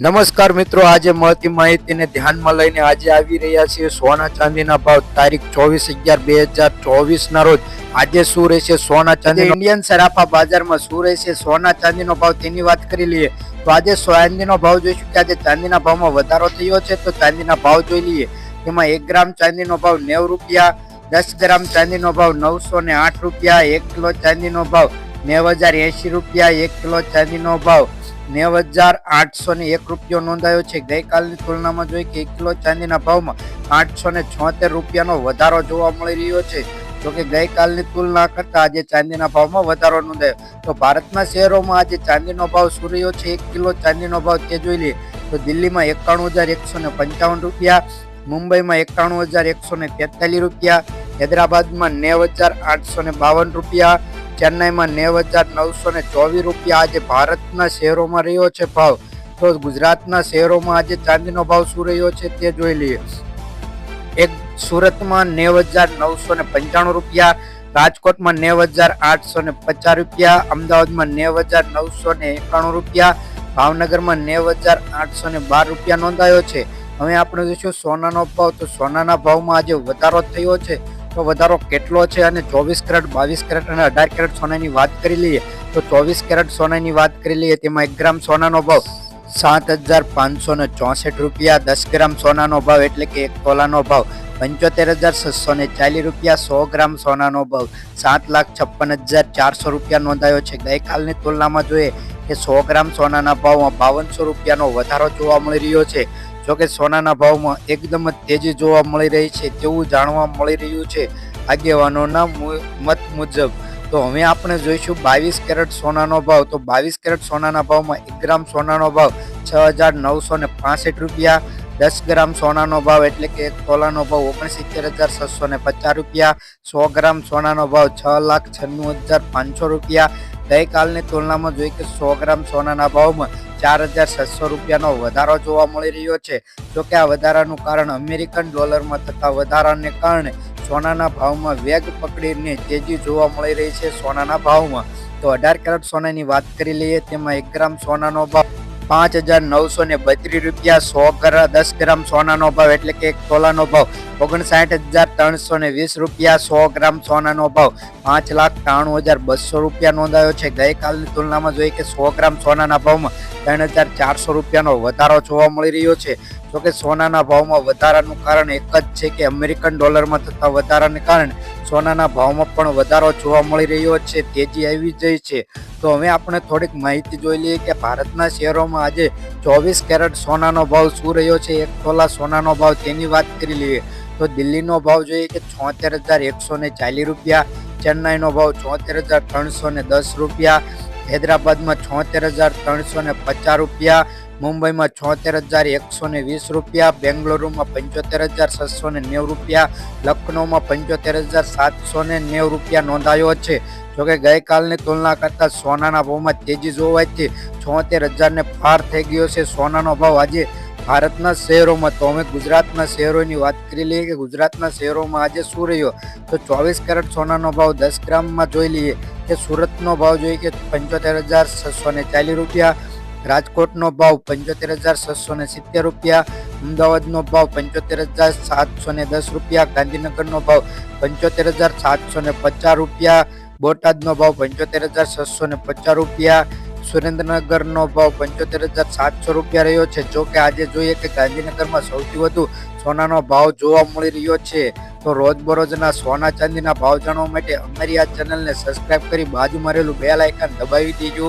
નમસ્કાર મિત્રો, આજે મળતી માહિતીને ધ્યાનમાં લઈને આજે આવી રહ્યા છીએ સોના ચાંદીના ભાવ તારીખ 24/11/2024 ના રોજ. આજે શું રહેશે સોના ચાંદી ઇન્ડિયન સરાફા બજારમાં શું રહેશે સોના ચાંદીનો ભાવ તેની વાત કરી લઈએ. તો આજે ચાંદીનો ભાવ જોઈશું કે આજે ચાંદીના ભાવમાં વધારો થયો છે. તો ચાંદીના ભાવ જોઈ લઈએ. તેમાં 1 ગ્રામ ચાંદીનો ભાવ 90 રૂપિયા, 10 ગ્રામ ચાંદીનો ભાવ 908 રૂપિયા, 1 કિલો ચાંદીનો ભાવ 9080 રૂપિયા, 1 કિલો ચાંદીનો ભાવ 90,801 રૂપિયો નોંધાયો છે. ગઈકાલની તુલનામાં જોઈએ કે 1 કિલો ચાંદીના ભાવમાં 876 રૂપિયાનો વધારો જોવા મળી રહ્યો છે. જોકે ગઈકાલની તુલના કરતા આજે ચાંદીના ભાવમાં વધારો નોંધાયો. તો ભારતના શહેરોમાં આજે ચાંદીનો ભાવ શું રહ્યો છે 1 કિલો ચાંદીનો ભાવ તે જોઈ લઈએ. તો દિલ્હીમાં 91,155 રૂપિયા, મુંબઈમાં 91,143 રૂપિયા, હૈદરાબાદમાં 90,852 રૂપિયા, ચેન્નાઈમાં 90,924 રૂપિયા આજે ભારતના શહેરોમાં રહ્યો છે ભાવ. તો ગુજરાતના શહેરોમાં આજે ચાંદીનો ભાવ શું રહ્યો છે તે જોઈ લઈએ. એક સુરતમાં 90,995 રૂપિયા, રાજકોટમાં 90,850 રૂપિયા, અમદાવાદમાં 90,991 રૂપિયા, ભાવનગરમાં 90,812 રૂપિયા નોંધાયો છે. હવે આપણે જોઈશું સોનાનો ભાવ. તો સોનાના ભાવમાં આજે વધારો થયો છે. તો વધારો કેટલો છે અને 24 કેરેટ, 22 કેરેટ અને 18 કેરેટ સોનાની વાત કરી લઈએ. તો 24 કેરેટ સોનાની વાત કરી લઈએ. તેમાં 1 ગ્રામ સોનાનો ભાવ 7,564 રૂપિયા, 10 ગ્રામ સોનાનો ભાવ એટલે કે 1 તોલાનો ભાવ 75,640 રૂપિયા, 100 ગ્રામ સોનાનો ભાવ 7,56,400 રૂપિયા નોંધાયો છે. ગઈકાલની તુલનામાં જોઈએ કે 100 ગ્રામ સોનાના ભાવમાં 5200 રૂપિયાનો વધારો જોવા મળી રહ્યો છે. જોકે સોનાના ભાવમાં એકદમ જ તેજી જોવા મળી રહી છે તેવું જાણવા મળી રહ્યું છે આગેવાનોના મત મુજબ. તો હવે આપણે જોઈશું 22 કેરેટ સોનાનો ભાવ. તો 22 કેરેટ સોનાના ભાવમાં 1 ગ્રામ સોનાનો ભાવ 6,965 રૂપિયા, 10 ગ્રામ સોનાનો ભાવ એટલે કે 1 તોલાનો ભાવ 69,650 રૂપિયા, 100 ગ્રામ સોનાનો ભાવ 6,96,500 રૂપિયા. ગઈકાલની તુલનામાં જોઈએ કે 100 ગ્રામ સોનાના ભાવમાં 4,700 રૂપિયાનો વધારો જોવા મળી રહ્યો છે. જોકે આ વધારાનું કારણ અમેરિકન ડોલરમાં થતા વધારાને કારણે સોનાના ભાવમાં વેગ પકડીને તેજી જોવા મળી રહી છે સોનાના ભાવમાં. તો 18 કેરેટ સોનાની વાત કરી લઈએ. તેમાં 1 ગ્રામ સોનાનો ભાવ 5,932 રૂપિયા, 10 ગ્રામ સોનાનો ભાવ એટલે કે 1 તોલાનો ભાવ 59,320 રૂપિયા, 100 ગ્રામ સોનાનો ભાવ 5,93,200 રૂપિયા નોંધાયો છે. ગઈકાલની તુલનામાં જોઈએ કે 100 ગ્રામ સોનાના ભાવમાં 3,400 રૂપિયાનો વધારો જોવા મળી રહ્યો છે. જોકે સોનાના ભાવમાં વધારાનું કારણ એક જ છે કે અમેરિકન ડોલરમાં થતા વધારાને કારણે સોનાના ભાવમાં પણ વધારો જોવા મળી રહ્યો છે, તેજી આવી જઈ છે. તો હવે આપણે થોડીક માહિતી જોઈ લઈએ કે ભારતના શહેરોમાં આજે 24 કેરેટ સોનાનો ભાવ શું રહ્યો છે. 1 તોલા સોનાનો ભાવ તેની વાત કરી લઈએ. તો દિલ્હીનો ભાવ જોઈએ કે 76,140 રૂપિયા, ચેન્નાઈનો ભાવ 76,310 રૂપિયા, હૈદરાબાદમાં 76,350 રૂપિયા, મુંબઈમાં 76,120 રૂપિયા, બેંગલુરુમાં 75,690 રૂપિયા, લખનૌમાં 75,790 રૂપિયા નોંધાયો છે. જોકે ગઈકાલની તુલના કરતા સોનાના ભાવમાં તેજી જોવાથી 76,000 પાર થઈ ગયો છે સોનાનો ભાવ આજે ભારતના શહેરોમાં. તો અમે ગુજરાતના શહેરોની વાત કરી લઈએ કે ગુજરાતના શહેરોમાં આજે શું રહ્યો. તો 24 કેરેટ સોનાનો ભાવ 10 ગ્રામમાં જોઈ લઈએ કે સુરતનો ભાવ જોઈએ કે 75,640 રૂપિયા, રાજકોટનો ભાવ 75,670 રૂપિયા, અમદાવાદનો ભાવ 75,710 રૂપિયા, ગાંધીનગરનો ભાવ 75,750 રૂપિયા, બોટાદનો ભાવ 75,650 રૂપિયા, સુરેન્દ્રનગરનો ભાવ 75,700 રૂપિયા રહ્યો છે. જો કે આજે જોઈએ કે ગાંધીનગરમાં સૌથી વધુ સોનાનો ભાવ જોવા મળી રહ્યો છે. તો રોજબરોજના સોના ચાંદીના ભાવ જાણવા માટે અમારી આ ચેનલને સબસ્ક્રાઇબ કરી બાજુમાં રહેલું બેલ આઇકન દબાવી દેજો.